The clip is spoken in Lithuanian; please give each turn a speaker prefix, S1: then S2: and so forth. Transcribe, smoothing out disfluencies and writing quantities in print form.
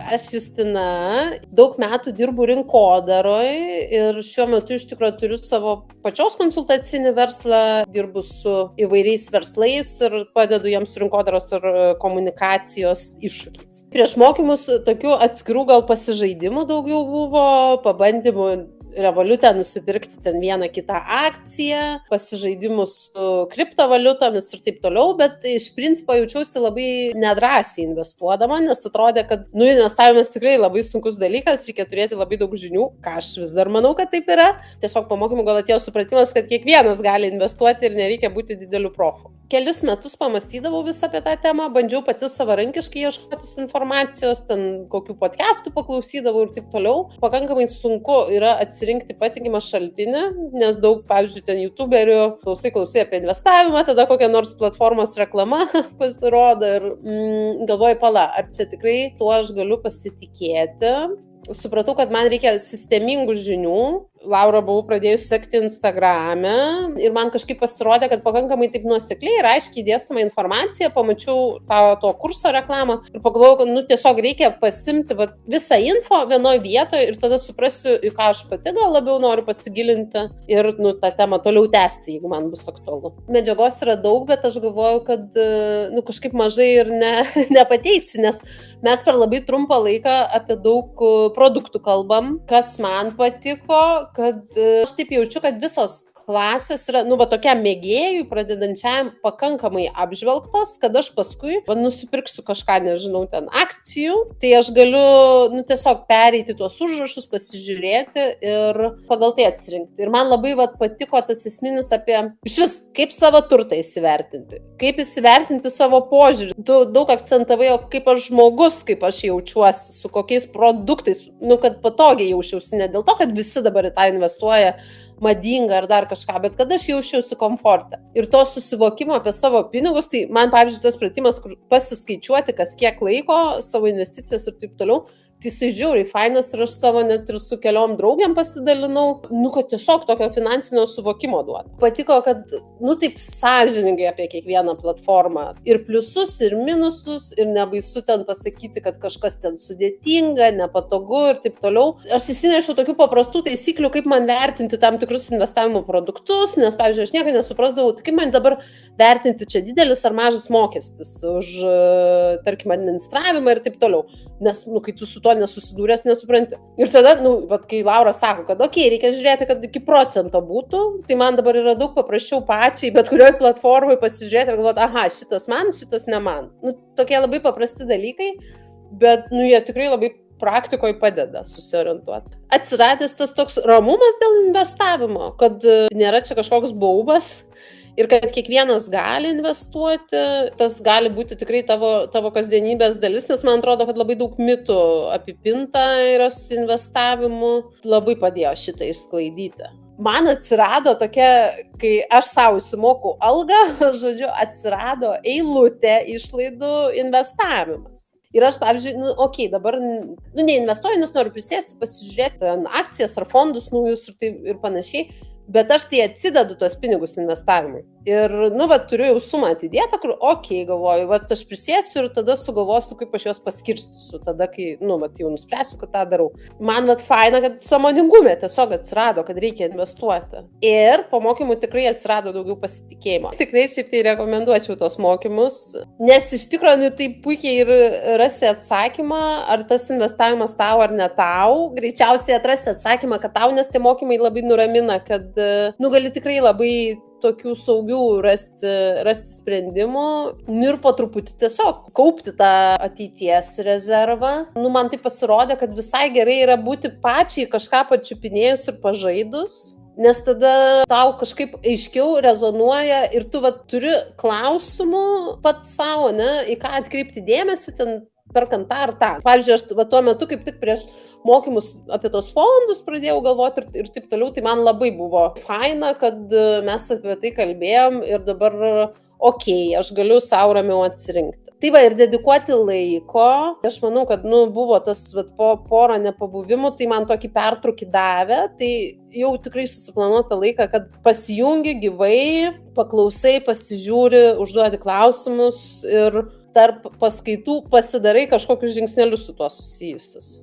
S1: Aš Justina, daug metų dirbu rinkodaroje ir šiuo metu iš tikrųjų turiu savo pačios konsultacinį verslą, dirbu su įvairiais verslais ir padedu jiems rinkodaros ir komunikacijos iššūkiais. Prieš mokymus tokių atskirų gal pasižaidimų daugiau buvo, pabandymų Revolutę nusipirkti ten vieną kitą akciją, pasižaidimus su kriptovaliutomis ir taip toliau, bet iš principo jaučiausi labai nedrąsiai investuodama, nes atrodė, kad investavimas tikrai labai sunkus dalykas, reikia turėti labai daug žinių, ką aš vis dar manau, kad taip yra. Tiesiog po mokymų gal atėjo supratimas, kad kiekvienas gali investuoti ir nereikia būti dideliu profu. Kelis metus pamastydavau vis apie tą temą, bandžiau pati savarankiškai ieškotis informacijos, ten kokių podcastų paklausydavau ir taip toliau. Pakankamai sunku yra atsirinkti patikimą šaltinį, nes daug, pavyzdžiui, ten youtuberių klausai apie investavimą, tada kokia nors platformos reklama pasirodo ir galvoju, ar čia tikrai tuo aš galiu pasitikėti. Supratau, kad man reikia sistemingų žinių. Laura buvau pradėjus sekti Instagrame ir man kažkaip pasirodė, kad pakankamai taip nuosekliai ir aiškiai dėstoma informacija, pamačiau to kurso reklamą ir pagalvojau, kad tiesiog reikia pasimti visą info vienoje vietoje ir tada suprasiu, į ką aš pati gal labiau noriu pasigilinti ir tą temą toliau tęsti, jeigu man bus aktualu. Medžiagos yra daug, bet aš galvoju, kad kažkaip mažai ir nepateiksi, nes mes per labai trumpą laiką apie daug produktų kalbam, kas man patiko, kad aš taip jaučiu, kad visos klasės yra, tokiam mėgėjui, pradedančiam pakankamai apžvelgtos, kad aš paskui nusipirksiu kažką, nežinau, ten akcijų, tai aš galiu tiesiog pereiti tuos užrašus, pasižiūrėti ir pagal tai atsirinkti. Ir man labai patiko tas esminis apie išvis, kaip savo turtą įsivertinti, kaip įsivertinti savo požiūrį. Tu daug akcentavai, kaip aš žmogus, kaip aš jaučiuosi, su kokiais produktais, kad patogiai jaučiausi, ne dėl to, kad visi dabar į tą investuoja madinga ar dar kažką, bet kad aš jaučiausi komfortą. Ir to susivokimo apie savo pinigus, tai man, pavyzdžiui, tas pratimas, kur pasiskaičiuoti, kas kiek laiko, savo investicijas ir taip toliau, tai jisai žiauriai fainas ir aš savo net ir su keliom draugiam pasidalinau, kad tiesiog tokio finansinio suvokimo duoda. Patiko, kad, taip sąžiningai apie kiekvieną platformą. Ir pliusus, ir minusus, ir nebaisu ten pasakyti, kad kažkas ten sudėtinga, nepatogu ir taip toliau. Aš įsinešiau tokių paprastų taisyklių, kaip man vertinti tam tikrus investavimo produktus, nes, pavyzdžiui, aš nieko nesuprasdavau, tai kaip man dabar vertinti čia didelis ar mažas mokestis už, tarkim, administravimą ir taip toliau. Nes, kai tu su to nesusidūręs, nesupranti. Ir tada, kai Laura sako, kad reikia žiūrėti, kad iki procento būtų, tai man dabar yra daug paprasčiau pačiai, bet kurioje platformoje pasižiūrėti ir galvoti, šitas man, šitas ne man. Tokie labai paprasti dalykai, bet, jie tikrai labai praktikoje padeda susiorientuoti. Atsiradęs tas toks ramumas dėl investavimo, kad nėra čia kažkoks baubas, ir kad kiekvienas gali investuoti, tas gali būti tikrai tavo kasdienybės dalis, nes man atrodo, kad labai daug mitų apipinta yra su investavimu, labai padėjo šitą išsklaidyti. Man atsirado tokia, kai aš savo įsimoku algą, atsirado eilutė išlaidų investavimas. Ir aš, pavyzdžiui, dabar neinvestuoju, nes noriu prisėsti, pasižiūrėti akcijas ar fondus naujus ir panašiai, bet aš tai atsidedu tuos pinigus investavimui. Ir, turiu jau sumą atidėtą, kur, galvoju, aš prisėsiu ir tada sugalvosiu, kaip aš juos paskirstysiu, tada, kai, jau nuspręsiu, kad tą darau. Man, faina, kad sąmoningume tiesiog atsirado, kad reikia investuoti. Ir po mokymų tikrai atsirado daugiau pasitikėjimo. Tikrai šiaip tai rekomenduočiau tos mokymus, nes iš tikrųjų, tai puikiai ir rasi atsakymą, ar tas investavimas tau ar ne tau. Greičiausiai atrasi atsakymą, kad tau, nes tie mokymai labai nuramina, kad, gali tikrai labai tokių saugių rasti sprendimų ir po truputį tiesiog kaupti tą ateities rezervą. Man tai pasirodė, kad visai gerai yra būti pačiai kažką pačiupinėjus ir pažaidus, nes tada tau kažkaip aiškiau rezonuoja ir tu turi klausimų pats savo, į ką atkreipti dėmesį ten perkant tą ar tą. Pavyzdžiui, aš tuo metu kaip tik prieš mokymus apie tos fondus pradėjau galvoti ir taip toliau, tai man labai buvo faina, kad mes apie tai kalbėjom ir dabar aš galiu savo ramiau atsirinkti. Tai ir dedikuoti laiko. Aš manau, kad buvo tas porą nepabuvimų, tai man tokį pertraukį davė, tai jau tikrai susiplanuota laiką, kad pasijungi gyvai, paklausai, pasižiūri, užduodi klausimus ir tarp paskaitų pasidarai kažkokius žingsnelius su tuo susijusius.